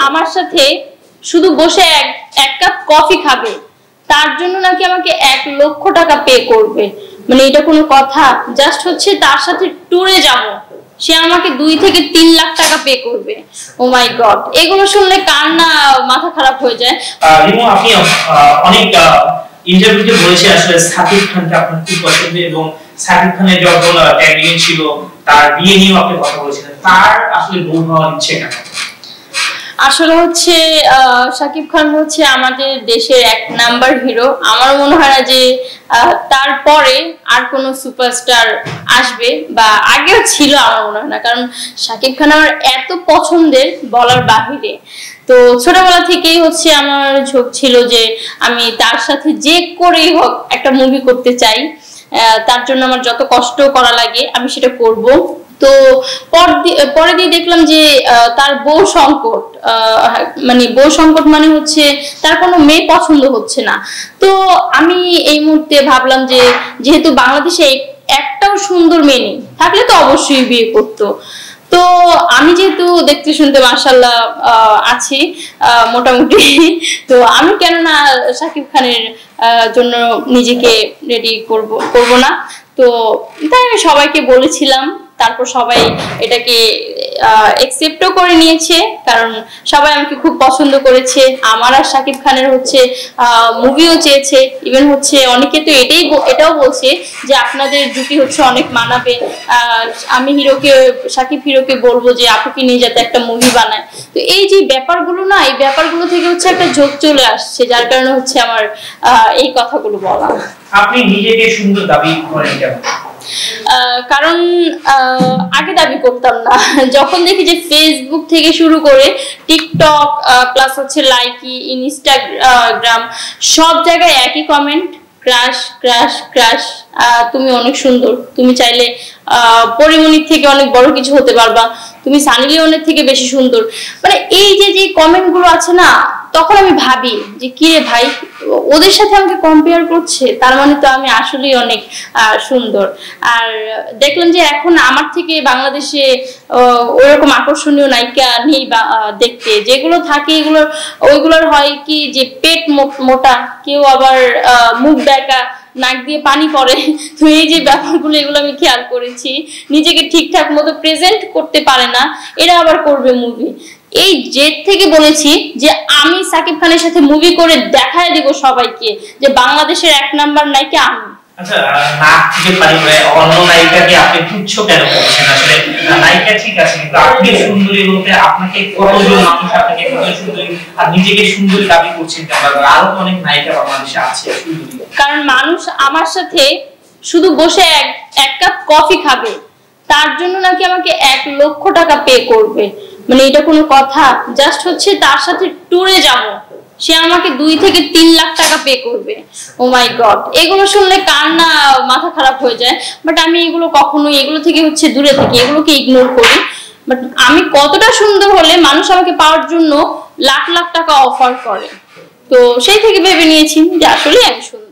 আমার সাথে শুধু বসে এক কাপ কফি খাবে, তার জন্য নাকি আমাকে 1,00,000 টাকা পে করবে। মানে এটা কোনো কথা? জাস্ট হচ্ছে তার সাথে ট্যুরে যাব, সে আমাকে 2 থেকে 3 লাখ টাকা পে করবে। ও মাই গড, এগুলো শুনলে কার না মাথা খারাপ হয়ে যায়। রিমু, আপনি অনেক ইন্টারভিউতে বলেছেন আসলে সাকিব খানকে আপনার খুব পছন্দ, এবং সাকিব খানের যখন ট্যাগলাইন ছিল তার বিয়ে নিয়েও আপনি কথা বলেছিলেন। তার আসলে বউ হওয়ার ইচ্ছে কেন? আসলে হচ্ছে শাকিব খান হচ্ছে আমাদের দেশের 1 নাম্বার হিরো। আমার মনে হয় না যে তারপরে আর কোনো সুপারস্টার আসবে, বা আগেও ছিল আমার মনে হয় না, কারণ শাকিব খান আমার এত পছন্দের বলার বাহিরে। তো ছোটবেলা থেকেই হচ্ছে আমার ঝোঁক ছিল যে আমি তার সাথে যে করেই হোক একটা মুভি করতে চাই, তার জন্য আমার যত কষ্ট করা লাগে আমি সেটা করব। তো পরে দিয়ে দেখলাম যে তার বউ সংকট, মানে বউ সংকট মানে হচ্ছে তার কোনো মেয়ে পছন্দ হচ্ছে না। তো আমি এই মুহূর্তে ভাবলাম যে যেহেতু বাংলাদেশে একটাও সুন্দর মেয়ে নেই, থাকলে তো অবশ্যই বিয়ে করতো। তো আমি যেহেতু দেখতে শুনতে মাশাআল্লাহ আছি মোটামুটি, তো আমি কেন না শাকিব খানের জন্য নিজেকে রেডি করব না। তো তাই আমি সবাইকে বলেছিলাম, তারপর সবাই এটাকে অ্যাকসেপ্টও করে নিয়েছে, কারণ সবাই আমাকে খুব পছন্দ করেছে। আমার আর শাকিব খানের হচ্ছে মুভিও চেয়েছে, ইভেন হচ্ছে অনেকে তো এটাও বলছে যে আপনাদের জুটি হচ্ছে অনেক মানাবে। আমি শাকিব হিরোকে বলবো যে আপুকে নিয়ে যাতে একটা মুভি বানায়। তো এই যে ব্যাপারগুলো না, এই ব্যাপারগুলো থেকে হচ্ছে একটা ঝোঁক চলে আসছে, যার কারণে হচ্ছে আমার এই কথাগুলো বলা। আপনি নিজেকে সুন্দর দাবি করেন কেন? কারণ আগে দাবি করতাম না, যখন দেখি যে ফেসবুক থেকে শুরু করে টিকটক প্লাস হচ্ছে লাইকি, ইনস্টাগ্রাম, সব জায়গায় একই কমেন্ট, ক্রাশ ক্রাশ ক্রাশ, তুমি অনেক সুন্দর, তুমি চাইলে পরিমণির থেকে অনেক বড় কিছু হতে পারবা, তুমি সানি লিওনের থেকে বেশি সুন্দর। মানে এই যে কমেন্ট গুলো আছে না, তখন আমি ভাবি যে কি রে ভাই, ওদের সাথে আমাকে কম্পেয়ার করছে, তার মানে তো আমি আসলেই অনেক সুন্দর। আর দেখলাম যে এখন আমার থেকে বাংলাদেশে ওইরকম আকর্ষণীয় নায়িকা নেই দেখতে, যেগুলো থাকে ওইগুলোর হয় কি যে পেট মোটা, কেউ আবার মুখ বেঁকা, নাক দিয়ে পানি পড়ে। তো এই যে ব্যাপারগুলো, এগুলো আমি খেয়াল করেছি। নিজেকে ঠিকঠাক মতো প্রেজেন্ট করতে পারে না, এরা আবার করবে মুভি। এই জেদ থেকে বলেছি যে আমি সাকিব খানের সাথে মুভি করে দেখায় দিব সবাইকে যে বাংলাদেশের 1 নাম্বার নায়িকা আমি। আচ্ছা, নাক থেকে পানি পড়ে অন্য নায়িকাকে আপনি তুচ্ছ কেন করছেন? আসলে নায়িকা ঠিক আছে, কিন্তু আপনি সুন্দরী বলতে আপনাকে কতজন মানুষ আপনাকে কত সুন্দরী আর নিজেকে সুন্দরী দাবি করছেন কেন? আরো তো অনেক নায়িকা বাংলাদেশে আছে সুন্দরী। কারণ মানুষ আমার সাথে শুধু বসে এক কাপ কফি খাবে, তার জন্য নাকি আমাকে 1,00,000 টাকা পে করবে। মানে এটা কোনো কথা? জাস্ট হচ্ছে তার সাথে ট্যুরে যাব, সে আমাকে 2 থেকে 3 লাখ টাকা পে করবে। ও মাই গড, এগুলো শুনলে কার না মাথা খারাপ হয়ে যায়। বাট আমি এগুলো থেকে হচ্ছে দূরে থাকি, এগুলোকে ইগনোর করি। বাট আমি কতটা সুন্দর হলে মানুষ আমাকে পাওয়ার জন্য লাখ লাখ টাকা অফার করে, তো সেই থেকে ভেবে নিয়েছি যে আসলে আমি সুন্দর।